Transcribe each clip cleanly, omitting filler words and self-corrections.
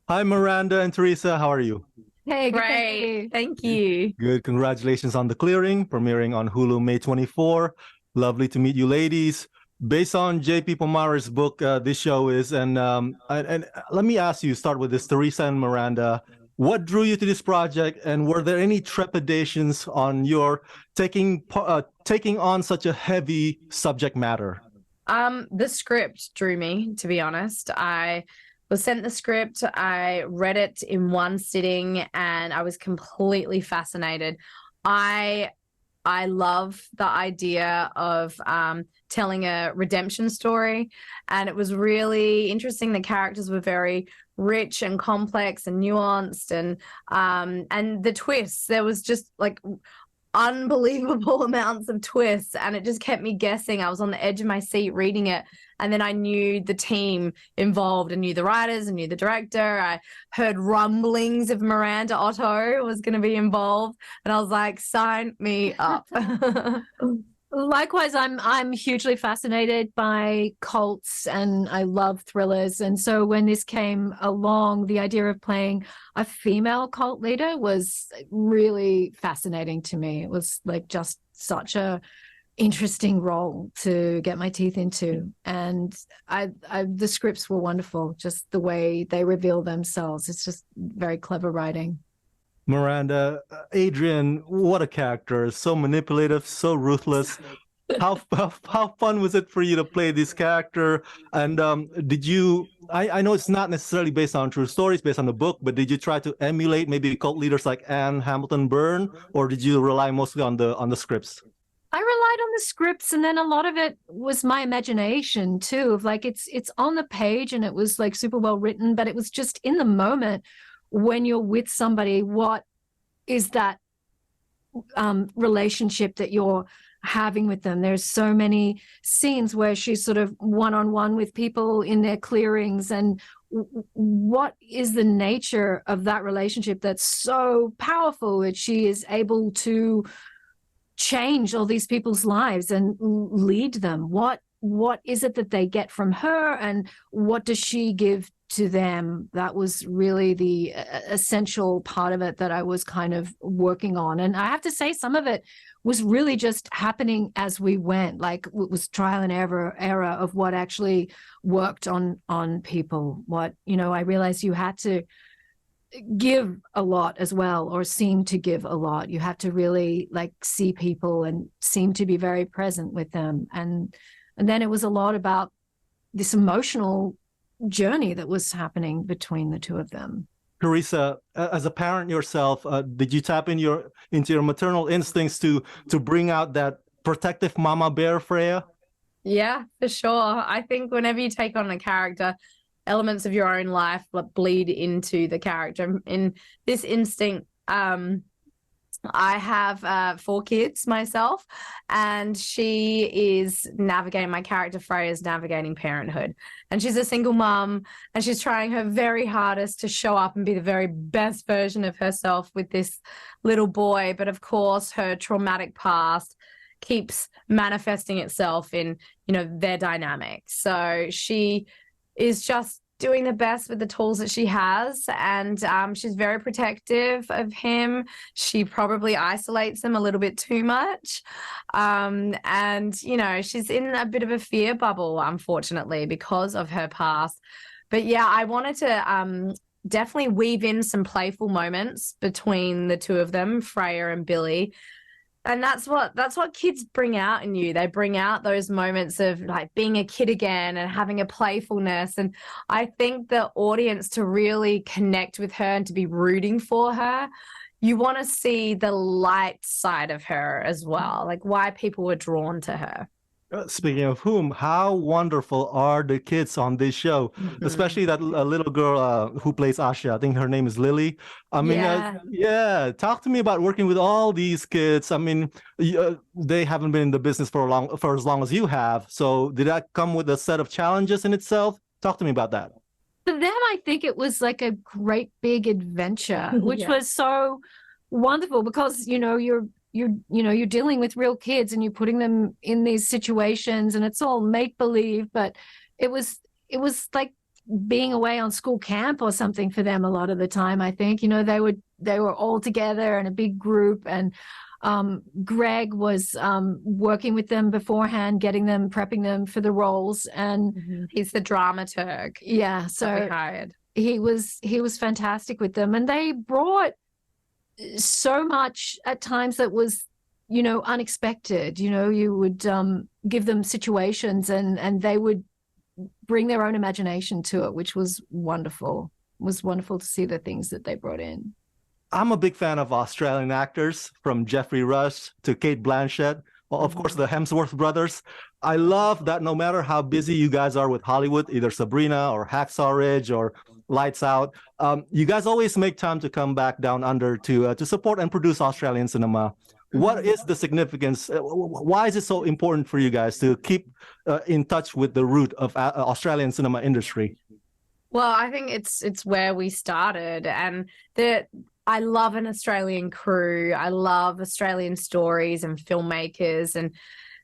Hi, Miranda and Teresa. How are you? Hey, good, thank Great. you. Thank you. Good. Congratulations on The Clearing, premiering on Hulu May 24. Lovely to meet you, ladies. Based on JP Pomare's book, this show is, and let me ask you, start with this, Teresa and Miranda. What drew you to this project, and were there any trepidations on your taking on such a heavy subject matter? The script drew me, to be honest. I was sent the script, I read it in one sitting, and I was completely fascinated. I I love the idea of telling a redemption story, and it was really interesting. The characters were very rich and complex and nuanced, and the twists. There was just like unbelievable amounts of twists, and it just kept me guessing. I was on the edge of my seat reading it, and then I knew the team involved and knew the writers and knew the director. I heard rumblings of Miranda Otto was going to be involved, and I was like, sign me up. Likewise, I'm hugely fascinated by cults and I love thrillers. And so when this came along, the idea of playing a female cult leader was really fascinating to me. It was like just such a interesting role to get my teeth into. And the scripts were wonderful, just the way they reveal themselves. It's just very clever writing. Miranda, Adrian, what a character! So manipulative, so ruthless. How fun was it for you to play this character? And did you? I know it's not necessarily based on true stories, based on the book, but did you try to emulate maybe cult leaders like Anne Hamilton Byrne, or did you rely mostly on the scripts? I relied on the scripts, and then a lot of it was my imagination too, of like it's on the page and it was like super well written, but it was just in the moment when you're with somebody, what is that relationship that you're having with them? There's so many scenes where she's sort of one-on-one with people in their clearings, and what is the nature of that relationship that's so powerful that she is able to change all these people's lives and lead them? What is it that they get from her, and what does she give to them? That was really the essential part of it that I was kind of working on. And I have to say, some of it was really just happening as we went. Like, it was trial and error of what actually worked on people. What, I realized you had to give a lot as well, or seem to give a lot. You have to really like see people and seem to be very present with them. And then it was a lot about this emotional journey that was happening between the two of them. Teresa, as a parent yourself, did you tap into your maternal instincts to bring out that protective mama bear, Freya? Yeah, for sure. I think whenever you take on a character, elements of your own life bleed into the character. In this instinct, I have 4 kids myself, and she is navigating, my character Freya is navigating parenthood. And she's a single mom, and she's trying her very hardest to show up and be the very best version of herself with this little boy. But of course, her traumatic past keeps manifesting itself in, their dynamics. So she is just doing the best with the tools that she has, and she's very protective of him. She probably isolates him a little bit too much, and she's in a bit of a fear bubble, unfortunately, because of her past. But yeah, I wanted to definitely weave in some playful moments between the two of them, Freya and Billy. And that's what kids bring out in you. They bring out those moments of like being a kid again and having a playfulness. And I think the audience, to really connect with her and to be rooting for her, you want to see the light side of her as well, like why people were drawn to her. Speaking of whom, how wonderful are the kids on this show, Mhm. especially that little girl who plays Asha. I think her name is Lily. I mean, Yeah. yeah, talk to me about working with all these kids. I mean, they haven't been in the business for as long as you have. So did that come with a set of challenges in itself? Talk to me about that. For them, I think it was like a great big adventure, which Yeah. was so wonderful because, you're dealing with real kids and you're putting them in these situations and it's all make believe, but it was like being away on school camp or something for them a lot of the time. I think, they were all together in a big group, and Greg was working with them beforehand, prepping them for the roles, and he's the dramaturg. Yeah, so we hired. He was fantastic with them, and they brought so much at times that was, unexpected. You would give them situations, and they would bring their own imagination to it, which was wonderful. It was wonderful to see the things that they brought in. I'm a big fan of Australian actors, from Jeffrey Rush to Kate Blanchett, of course, the Hemsworth brothers. I love that no matter how busy you guys are with Hollywood, either Sabrina or Hacksaw Ridge or Lights Out, you guys always make time to come back down under to support and produce Australian cinema. What is the significance? Why is it so important for you guys to keep in touch with the root of Australian cinema industry? Well, I think it's where we started, and I love an Australian crew. I love Australian stories and filmmakers, and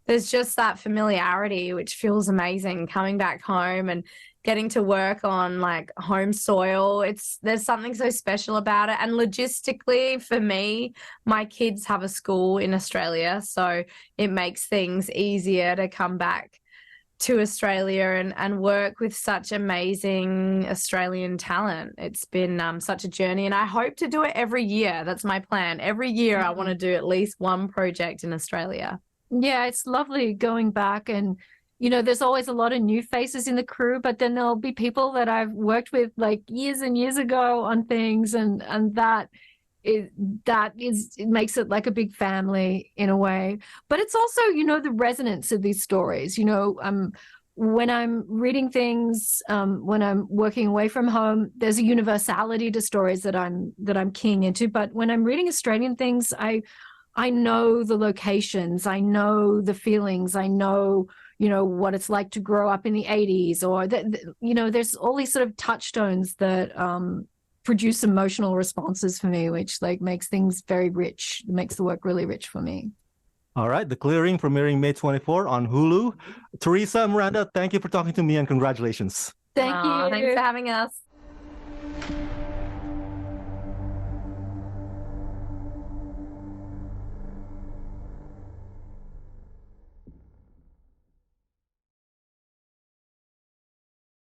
there's just that familiarity, which feels amazing coming back home and getting to work on like home soil. There's something so special about it. And logistically for me, my kids have a school in Australia, so it makes things easier to come back to Australia and work with such amazing Australian talent. It's been such a journey, and I hope to do it every year. That's my plan. Every year I want to do at least one project in Australia. Yeah, it's lovely going back, and there's always a lot of new faces in the crew, but then there'll be people that I've worked with like years and years ago on things, and it makes it like a big family in a way. But it's also, the resonance of these stories. When I'm reading things, when I'm working away from home, there's a universality to stories that I'm keying into. But when I'm reading Australian things, I know the locations, I know the feelings, I know what it's like to grow up in the 80s, or there's all these sort of touchstones that produce emotional responses for me, which like makes things very rich, makes the work really rich for me. All right, The Clearing, premiering May 24 on Hulu. Teresa, Miranda, thank you for talking to me, and congratulations. Thank you. Thanks for having us.